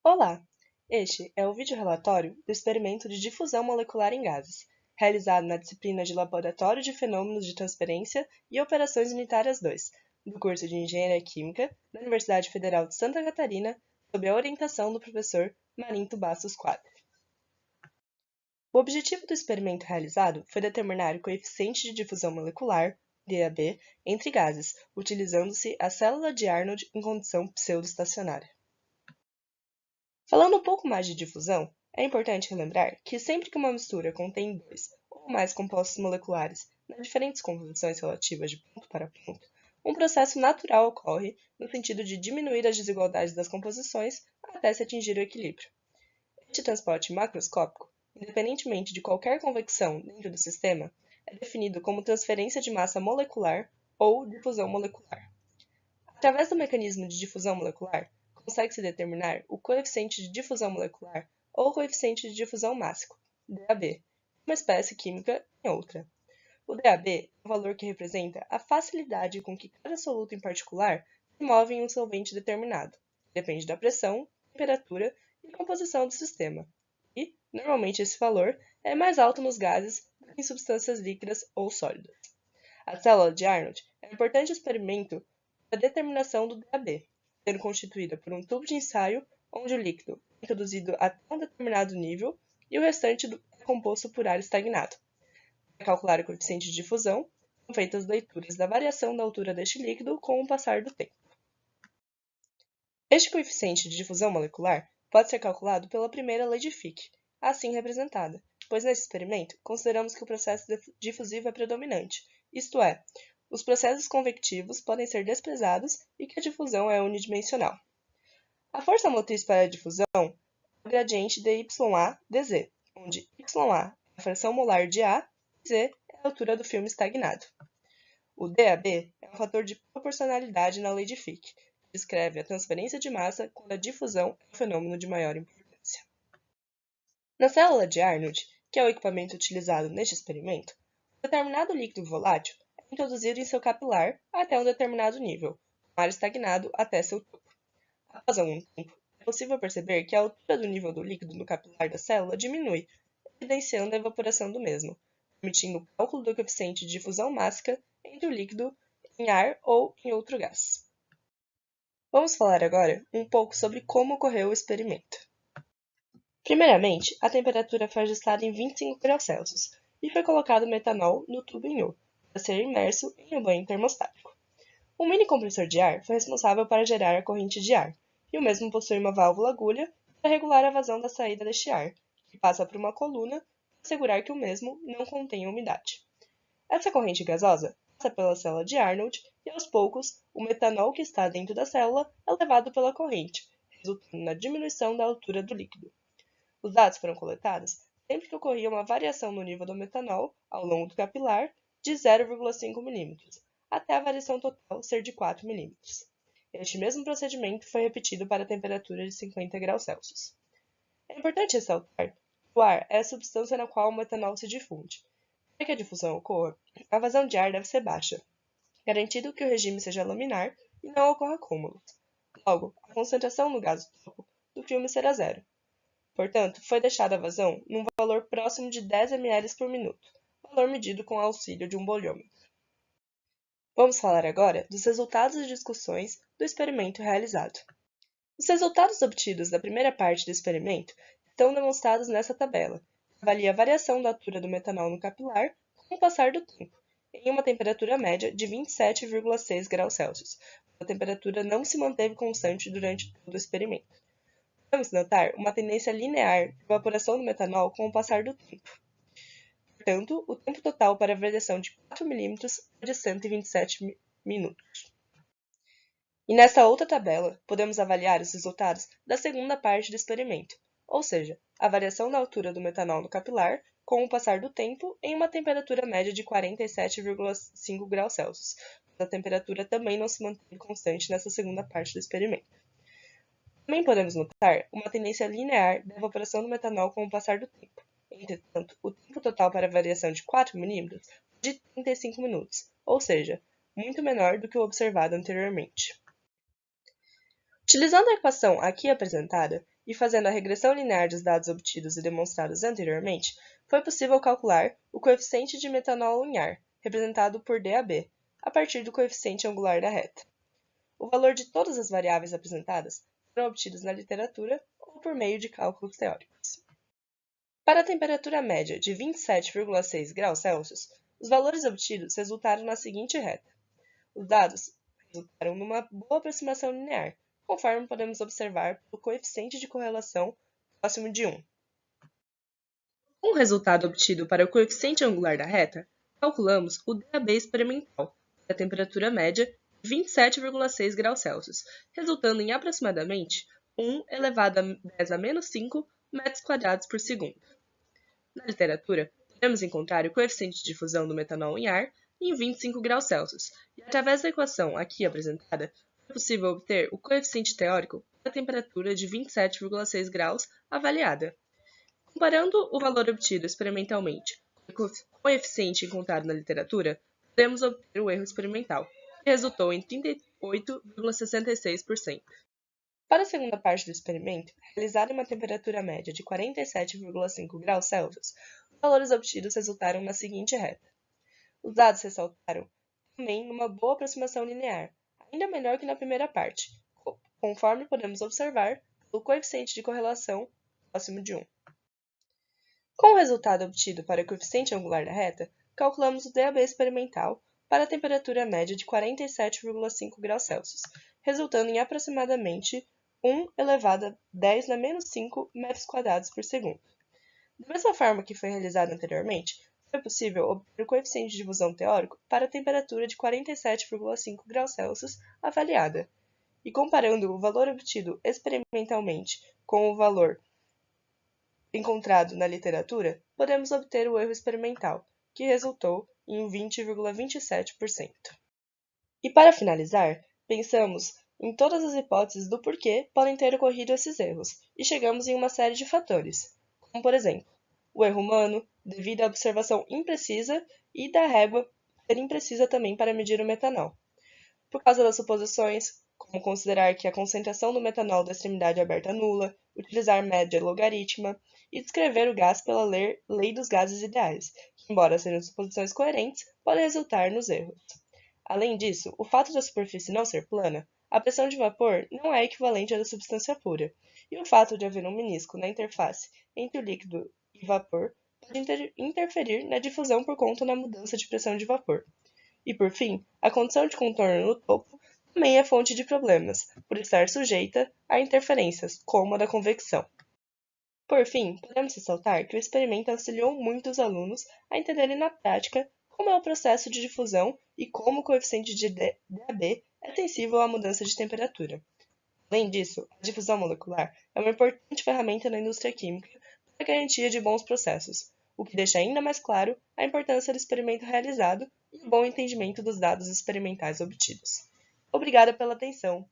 Olá! Este é o vídeo-relatório do experimento de difusão molecular em gases, realizado na disciplina de Laboratório de Fenômenos de Transferência e Operações Unitárias 2, do curso de Engenharia Química da Universidade Federal de Santa Catarina, sob a orientação do professor Marinto Bastos Quadri. O objetivo do experimento realizado foi determinar o coeficiente de difusão molecular, DAB, entre gases, utilizando-se a célula de Arnold em condição pseudoestacionária. Falando um pouco mais de difusão, é importante relembrar que sempre que uma mistura contém dois ou mais compostos moleculares nas diferentes composições relativas de ponto para ponto, um processo natural ocorre no sentido de diminuir as desigualdades das composições até se atingir o equilíbrio. Este transporte macroscópico, independentemente de qualquer convecção dentro do sistema, é definido como transferência de massa molecular ou difusão molecular. Através do mecanismo de difusão molecular, consegue-se determinar o coeficiente de difusão molecular ou coeficiente de difusão mássico, DAB, de uma espécie química em outra. O DAB é um valor que representa a facilidade com que cada soluto em particular se move em um solvente determinado. Depende da pressão, temperatura e composição do sistema. E, normalmente, esse valor é mais alto nos gases do que em substâncias líquidas ou sólidas. A célula de Arnold é um importante experimento para a determinação do DAB, sendo constituída por um tubo de ensaio onde o líquido é introduzido até um determinado nível e o restante é composto por ar estagnado. Para calcular o coeficiente de difusão, são feitas leituras da variação da altura deste líquido com o passar do tempo. Este coeficiente de difusão molecular pode ser calculado pela primeira lei de Fick, assim representada, pois nesse experimento consideramos que o processo difusivo é predominante, isto é, os processos convectivos podem ser desprezados e que a difusão é unidimensional. A força motriz para a difusão é o gradiente dYA dz, onde YA é a fração molar de A e Z é a altura do filme estagnado. O DAB é um fator de proporcionalidade na lei de Fick, que descreve a transferência de massa quando a difusão é um fenômeno de maior importância. Na célula de Arnold, que é o equipamento utilizado neste experimento, um determinado líquido volátil é introduzido em seu capilar até um determinado nível, com ar estagnado até seu topo. Após algum tempo, é possível perceber que a altura do nível do líquido no capilar da célula diminui, evidenciando a evaporação do mesmo, permitindo o cálculo do coeficiente de difusão mássica entre o líquido em ar ou em outro gás. Vamos falar agora um pouco sobre como ocorreu o experimento. Primeiramente, a temperatura foi ajustada em 25 graus Celsius e foi colocado metanol no tubo em U, para ser imerso em um banho termostático. Um mini compressor de ar foi responsável para gerar a corrente de ar, e o mesmo possui uma válvula agulha para regular a vazão da saída deste ar, que passa por uma coluna para assegurar que o mesmo não contém umidade. Essa corrente gasosa passa pela célula de Arnold e, aos poucos, o metanol que está dentro da célula é levado pela corrente, resultando na diminuição da altura do líquido. Os dados foram coletados sempre que ocorria uma variação no nível do metanol ao longo do capilar de 0,5 mm, até a variação total ser de 4 mm. Este mesmo procedimento foi repetido para a temperatura de 50 graus Celsius. É importante ressaltar que o ar é a substância na qual o metanol se difunde. Para que a difusão ocorra, a vazão de ar deve ser baixa, garantindo que o regime seja laminar e não ocorra acúmulos. Logo, a concentração no gás topo do filme será zero. Portanto, foi deixada a vazão num valor próximo de 10 ml por minuto, valor medido com o auxílio de um bolhômetro. Vamos falar agora dos resultados e discussões do experimento realizado. Os resultados obtidos da primeira parte do experimento estão demonstrados nessa tabela, que avalia a variação da altura do metanol no capilar com o passar do tempo, em uma temperatura média de 27,6 graus Celsius. A temperatura não se manteve constante durante todo o experimento. Podemos notar uma tendência linear de evaporação do metanol com o passar do tempo. Portanto, o tempo total para a variação de 4 mm é de 127 minutos. E nesta outra tabela, podemos avaliar os resultados da segunda parte do experimento, ou seja, a variação da altura do metanol no capilar com o passar do tempo em uma temperatura média de 47,5 graus Celsius. A temperatura também não se mantém constante nessa segunda parte do experimento. Também podemos notar uma tendência linear da evaporação do metanol com o passar do tempo. Entretanto, o tempo total para a variação de 4 mm é de 35 minutos, ou seja, muito menor do que o observado anteriormente. Utilizando a equação aqui apresentada e fazendo a regressão linear dos dados obtidos e demonstrados anteriormente, foi possível calcular o coeficiente de metanol em ar, representado por DAB, a partir do coeficiente angular da reta. O valor de todas as variáveis apresentadas foram obtidos na literatura ou por meio de cálculos teóricos. Para a temperatura média de 27,6 graus Celsius, os valores obtidos resultaram na seguinte reta. Os dados resultaram numa boa aproximação linear, conforme podemos observar pelo coeficiente de correlação próximo de 1. Com o resultado obtido para o coeficiente angular da reta, calculamos o DAB experimental para a temperatura média de 27,6 graus Celsius, resultando em aproximadamente 1 elevado a 10 a menos 5 metros quadrados por segundo. Na literatura, podemos encontrar o coeficiente de difusão do metanol em ar em 25 graus Celsius, e através da equação aqui apresentada, é possível obter o coeficiente teórico para a temperatura de 27,6 graus avaliada. Comparando o valor obtido experimentalmente com o coeficiente encontrado na literatura, podemos obter o erro experimental, que resultou em 38,66%. Para a segunda parte do experimento, realizado em uma temperatura média de 47,5 graus Celsius, os valores obtidos resultaram na seguinte reta. Os dados ressaltaram também numa boa aproximação linear, ainda melhor que na primeira parte, conforme podemos observar pelo coeficiente de correlação próximo de 1. Com o resultado obtido para o coeficiente angular da reta, calculamos o DAB experimental para a temperatura média de 47,5 graus Celsius, resultando em aproximadamente 1 elevado a 10 na menos 5 metros quadrados por segundo. Da mesma forma que foi realizado anteriormente, foi possível obter o coeficiente de difusão teórico para a temperatura de 47,5 graus Celsius avaliada. E comparando o valor obtido experimentalmente com o valor encontrado na literatura, podemos obter o erro experimental, que resultou em 20,27%. E para finalizar, pensamos em todas as hipóteses do porquê podem ter ocorrido esses erros, e chegamos em uma série de fatores, como por exemplo, o erro humano, devido à observação imprecisa e da régua ser imprecisa também para medir o metanol. Por causa das suposições, como considerar que a concentração do metanol da extremidade aberta é nula, utilizar média logarítmica e descrever o gás pela lei dos gases ideais, que, embora sejam suposições coerentes, podem resultar nos erros. Além disso, o fato da superfície não ser plana, a pressão de vapor não é equivalente à da substância pura, e o fato de haver um menisco na interface entre o líquido e vapor pode interferir na difusão por conta da mudança de pressão de vapor. E, por fim, a condição de contorno no topo também é fonte de problemas, por estar sujeita a interferências, como a da convecção. Por fim, podemos ressaltar que o experimento auxiliou muito os alunos a entenderem na prática como é o processo de difusão e como o coeficiente de DAB é sensível à mudança de temperatura. Além disso, a difusão molecular é uma importante ferramenta na indústria química para a garantia de bons processos, o que deixa ainda mais claro a importância do experimento realizado e o bom entendimento dos dados experimentais obtidos. Obrigada pela atenção!